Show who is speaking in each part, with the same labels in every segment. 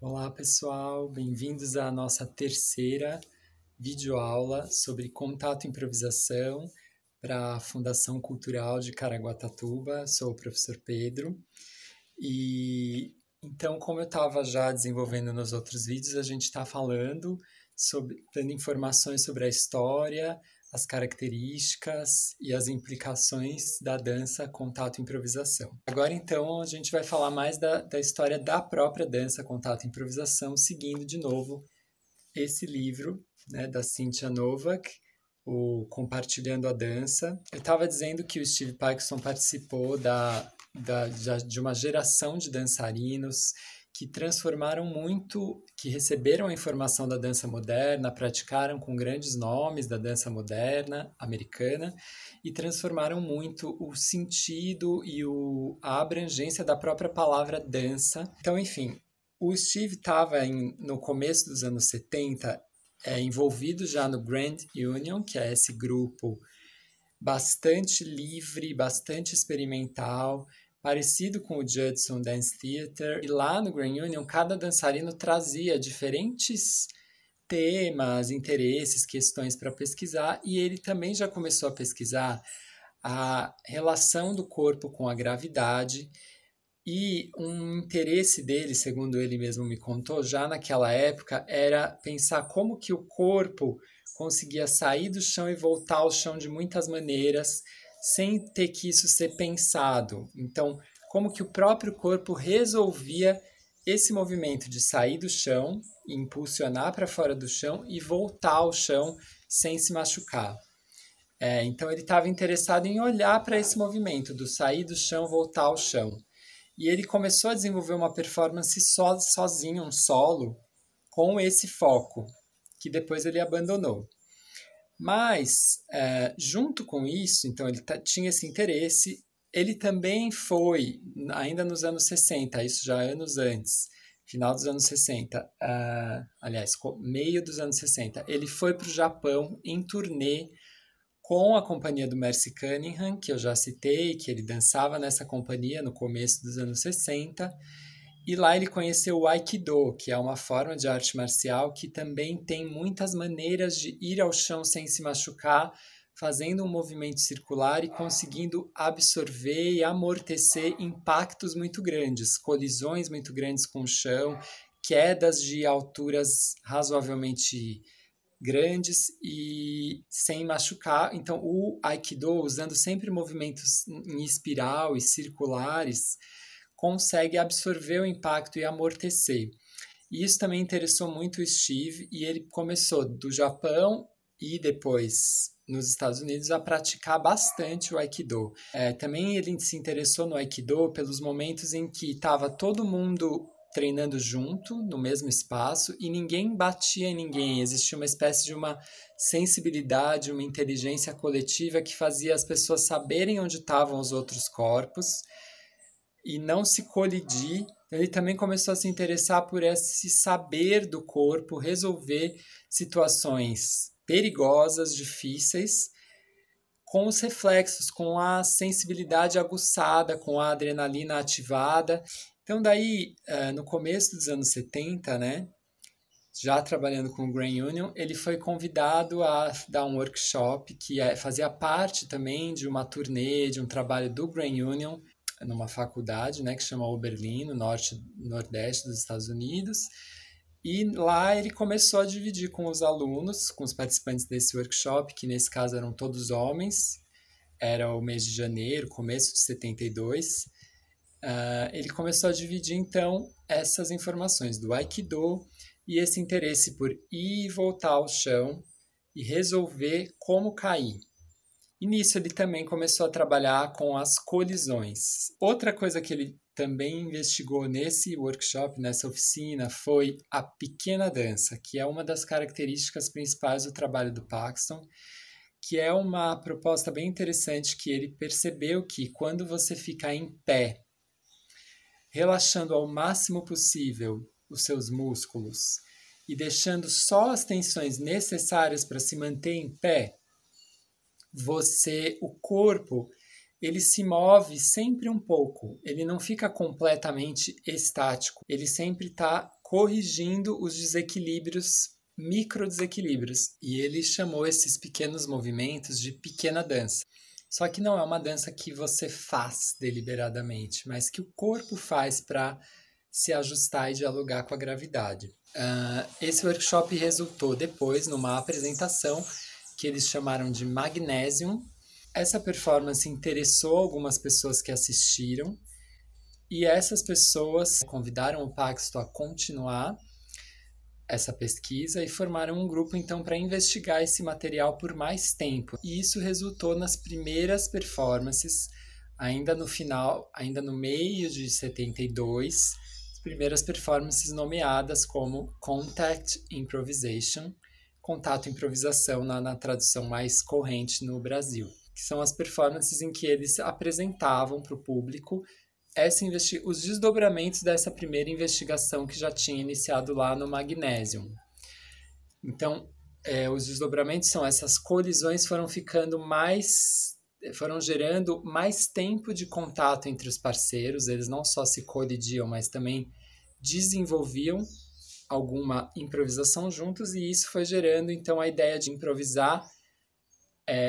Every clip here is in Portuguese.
Speaker 1: Olá pessoal, bem-vindos à nossa terceira videoaula sobre contato e improvisação para a Fundação Cultural de Caraguatatuba. Sou o professor Pedro e então, como eu estava já desenvolvendo nos outros vídeos, a gente está falando dando informações sobre a história, as características e as implicações da dança, contato e improvisação. Agora, então, a gente vai falar mais da história da própria dança, contato e improvisação, seguindo de novo esse livro, né, da Cynthia Novak, o Compartilhando a Dança. Eu estava dizendo que o Steve Paxton participou de uma geração de dançarinos que transformaram muito, que receberam a informação da dança moderna, praticaram com grandes nomes da dança moderna americana e transformaram muito o sentido e a abrangência da própria palavra dança. Então, enfim, o Steve estava no começo dos anos 70 envolvido já no Grand Union, que é esse grupo bastante livre, bastante experimental, parecido com o Judson Dance Theatre. E lá no Grand Union, cada dançarino trazia diferentes temas, interesses, questões para pesquisar, e ele também já começou a pesquisar a relação do corpo com a gravidade. E um interesse dele, segundo ele mesmo me contou, já naquela época, era pensar como que o corpo conseguia sair do chão e voltar ao chão de muitas maneiras, sem ter que isso ser pensado. Então, como que o próprio corpo resolvia esse movimento de sair do chão, impulsionar para fora do chão e voltar ao chão sem se machucar. Então, ele estava interessado em olhar para esse movimento do sair do chão, voltar ao chão. E ele começou a desenvolver uma performance sozinho, um solo, com esse foco, que depois ele abandonou. Mas, junto com isso, então ele tinha esse interesse, ele também foi, ainda nos anos 60, isso já anos antes, final dos anos 60, aliás, meio dos anos 60, ele foi para o Japão em turnê com a companhia do Merce Cunningham, que eu já citei, que ele dançava nessa companhia no começo dos anos 60, e lá ele conheceu o Aikido, que é uma forma de arte marcial que também tem muitas maneiras de ir ao chão sem se machucar, fazendo um movimento circular e conseguindo absorver e amortecer impactos muito grandes, colisões muito grandes com o chão, quedas de alturas razoavelmente grandes e sem machucar. Então, o Aikido, usando sempre movimentos em espiral e circulares, consegue absorver o impacto e amortecer. E isso também interessou muito o Steve, e ele começou do Japão e depois nos Estados Unidos a praticar bastante o Aikido. Também ele se interessou no Aikido pelos momentos em que estava todo mundo treinando junto, no mesmo espaço, e ninguém batia em ninguém. Existia uma espécie de uma sensibilidade, uma inteligência coletiva que fazia as pessoas saberem onde estavam os outros corpos e não se colidir. Ele também começou a se interessar por esse saber do corpo, resolver situações perigosas, difíceis, com os reflexos, com a sensibilidade aguçada, com a adrenalina ativada. Então, daí, no começo dos anos 70, né, já trabalhando com o Grand Union, ele foi convidado a dar um workshop que fazia parte também de uma turnê, de um trabalho do Grand Union, numa faculdade, né, que chama Oberlin, no nordeste dos Estados Unidos. E lá ele começou a dividir com os alunos, com os participantes desse workshop, que nesse caso eram todos homens, era o mês de janeiro, começo de 72. Ele começou a dividir, então, essas informações do Aikido e esse interesse por ir e voltar ao chão e resolver como cair. E nisso ele também começou a trabalhar com as colisões. Outra coisa que ele também investigou nesse workshop, nessa oficina, foi a pequena dança, que é uma das características principais do trabalho do Paxton, que é uma proposta bem interessante, que ele percebeu que quando você ficar em pé, relaxando ao máximo possível os seus músculos e deixando só as tensões necessárias para se manter em pé, o corpo, ele se move sempre um pouco, ele não fica completamente estático, ele sempre está corrigindo os desequilíbrios, microdesequilíbrios. E ele chamou esses pequenos movimentos de pequena dança. Só que não é uma dança que você faz deliberadamente, mas que o corpo faz para se ajustar e dialogar com a gravidade. Esse workshop resultou depois numa apresentação que eles chamaram de Magnesium. Essa performance interessou algumas pessoas que assistiram e essas pessoas convidaram o Paxton a continuar essa pesquisa e formaram um grupo então para investigar esse material por mais tempo. E isso resultou nas primeiras performances, ainda no final, ainda no meio de 72, as primeiras performances nomeadas como Contact Improvisation, contato improvisação na tradução mais corrente no Brasil, que são as performances em que eles apresentavam para o público os desdobramentos dessa primeira investigação que já tinha iniciado lá no Magnesium. Então, os desdobramentos são essas colisões foram gerando mais tempo de contato entre os parceiros, eles não só se colidiam, mas também desenvolviam alguma improvisação juntos, e isso foi gerando então a ideia de improvisar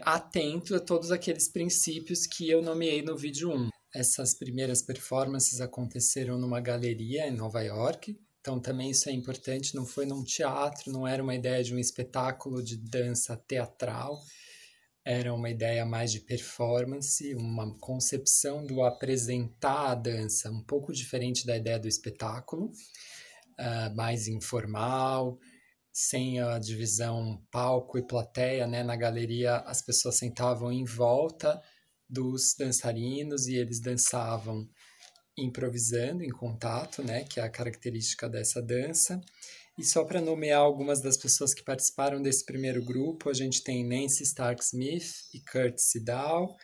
Speaker 1: atento a todos aqueles princípios que eu nomeei no vídeo 1. Essas primeiras performances aconteceram numa galeria em Nova York, então também isso é importante, não foi num teatro, não era uma ideia de um espetáculo de dança teatral, era uma ideia mais de performance, uma concepção do apresentar a dança, um pouco diferente da ideia do espetáculo, mais informal, sem a divisão palco e plateia, né? Na galeria as pessoas sentavam em volta dos dançarinos e eles dançavam improvisando em contato, né, que é a característica dessa dança. E só para nomear algumas das pessoas que participaram desse primeiro grupo, a gente tem Nancy Stark-Smith e Kurt Siddall,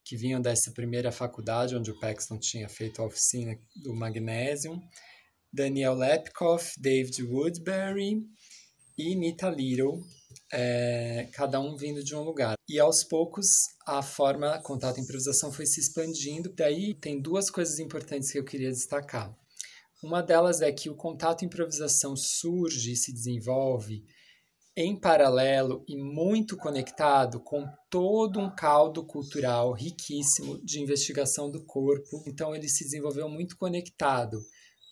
Speaker 1: que vinham dessa primeira faculdade onde o Paxton tinha feito a oficina do Magnesium, Daniel Lepkoff, David Woodbury e Nita Little, cada um vindo de um lugar. E aos poucos a forma contato e improvisação foi se expandindo. Daí tem duas coisas importantes que eu queria destacar. Uma delas é que o contato e improvisação surge e se desenvolve em paralelo e muito conectado com todo um caldo cultural riquíssimo de investigação do corpo. Então ele se desenvolveu muito conectado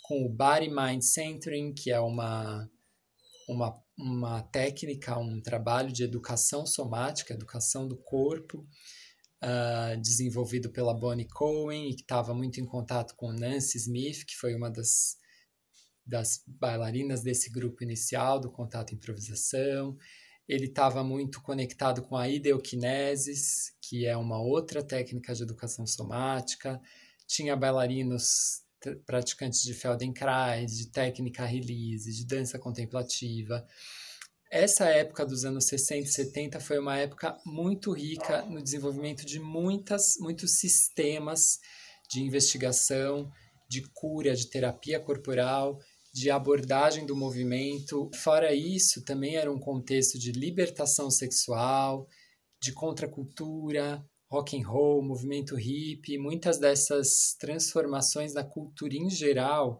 Speaker 1: com o Body Mind Centering, que é uma técnica, um trabalho de educação somática, educação do corpo, desenvolvido pela Bonnie Cohen e que estava muito em contato com Nancy Smith, que foi uma das bailarinas desse grupo inicial do contato e improvisação. Ele estava muito conectado com a ideokinesis, que é uma outra técnica de educação somática. Tinha bailarinos praticantes de Feldenkrais, de técnica release, de dança contemplativa. Essa época dos anos 60 e 70 foi uma época muito rica no desenvolvimento de muitos sistemas de investigação, de cura, de terapia corporal, de abordagem do movimento. Fora isso, também era um contexto de libertação sexual, de contracultura, rock and roll, movimento hippie. Muitas dessas transformações na cultura em geral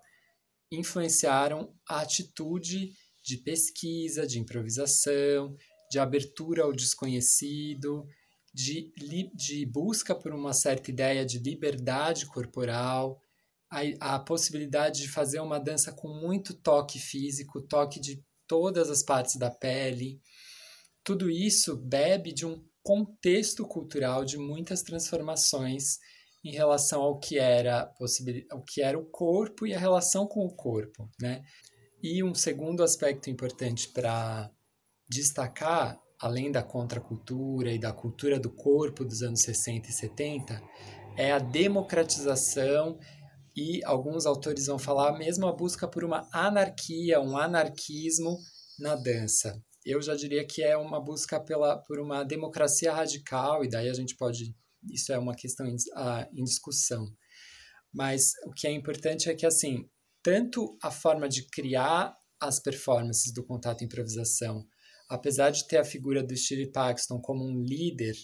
Speaker 1: influenciaram a atitude de pesquisa, de improvisação, de abertura ao desconhecido, de busca por uma certa ideia de liberdade corporal, a possibilidade de fazer uma dança com muito toque físico, toque de todas as partes da pele. Tudo isso bebe de um contexto cultural de muitas transformações em relação ao que era o corpo e a relação com o corpo, né? E um segundo aspecto importante para destacar, além da contracultura e da cultura do corpo dos anos 60 e 70, é a democratização e alguns autores vão falar mesmo a busca por uma anarquia, um anarquismo na dança. Eu já diria que é uma busca por uma democracia radical, e daí a gente pode... Isso é uma questão em discussão. Mas o que é importante é que, assim, tanto a forma de criar as performances do contato e improvisação, apesar de ter a figura do Steve Paxton como um líder,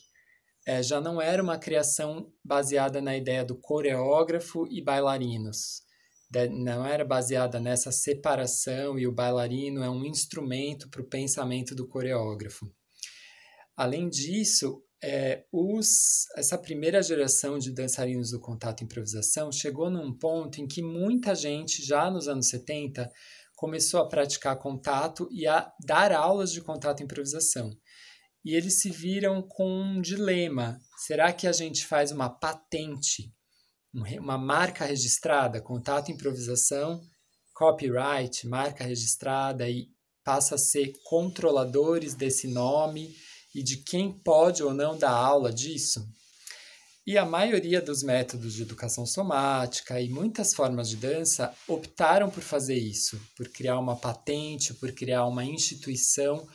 Speaker 1: já não era uma criação baseada na ideia do coreógrafo e bailarinos. não era baseada nessa separação e o bailarino é um instrumento para o pensamento do coreógrafo. Além disso, essa primeira geração de dançarinos do contato e improvisação chegou num ponto em que muita gente, já nos anos 70, começou a praticar contato e a dar aulas de contato e improvisação. E eles se viram com um dilema. Será que a gente faz uma patente, uma marca registrada, contato e improvisação, copyright, marca registrada, e passa a ser controladores desse nome e de quem pode ou não dar aula disso? E a maioria dos métodos de educação somática e muitas formas de dança optaram por fazer isso, por criar uma patente, por criar uma instituição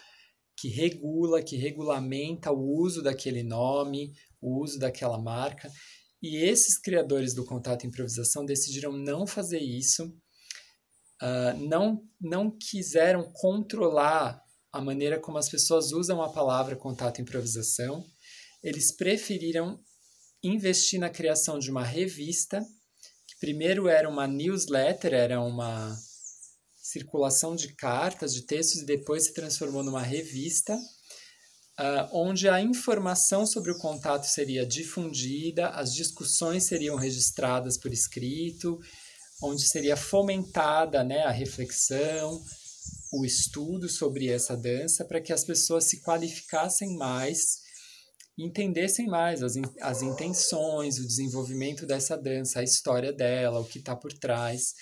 Speaker 1: que regula, que regulamenta o uso daquele nome, o uso daquela marca. E esses criadores do contato e improvisação decidiram não fazer isso, não quiseram controlar a maneira como as pessoas usam a palavra contato e improvisação. Eles preferiram investir na criação de uma revista, que primeiro era uma newsletter, era uma circulação de cartas, de textos, e depois se transformou numa revista, onde a informação sobre o contato seria difundida, as discussões seriam registradas por escrito, onde seria fomentada, né, a reflexão, o estudo sobre essa dança, para que as pessoas se qualificassem mais, entendessem mais as intenções, o desenvolvimento dessa dança, a história dela, o que está por trás.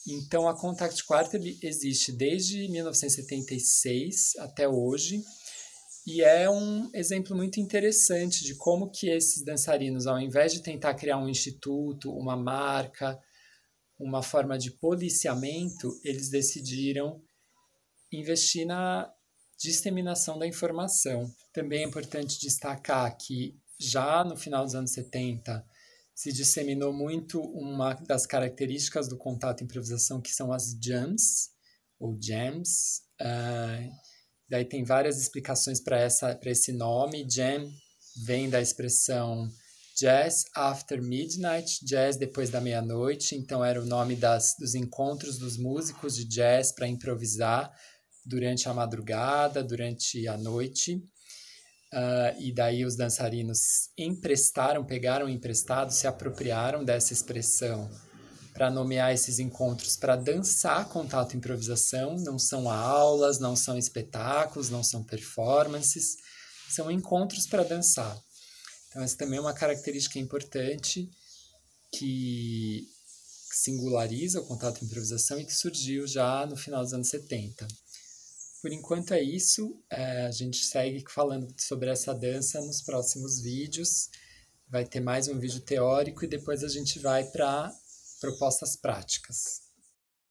Speaker 1: Então, a Contact Quartet existe desde 1976 até hoje, e é um exemplo muito interessante de como que esses dançarinos, ao invés de tentar criar um instituto, uma marca, uma forma de policiamento, eles decidiram investir na disseminação da informação. Também é importante destacar que já no final dos anos 70 se disseminou muito uma das características do contato e improvisação, que são as jams, ou jams. Daí tem várias explicações para esse nome. Jam vem da expressão jazz after midnight, jazz depois da meia-noite. Então era o nome dos encontros dos músicos de jazz para improvisar durante a madrugada, durante a noite. E daí os dançarinos pegaram emprestado, se apropriaram dessa expressão para nomear esses encontros para dançar contato e improvisação. Não são aulas, não são espetáculos, não são performances, são encontros para dançar. Então essa também é uma característica importante que singulariza o contato e improvisação e que surgiu já no final dos anos 70. Por enquanto é isso, a gente segue falando sobre essa dança nos próximos vídeos. Vai ter mais um vídeo teórico e depois a gente vai para propostas práticas.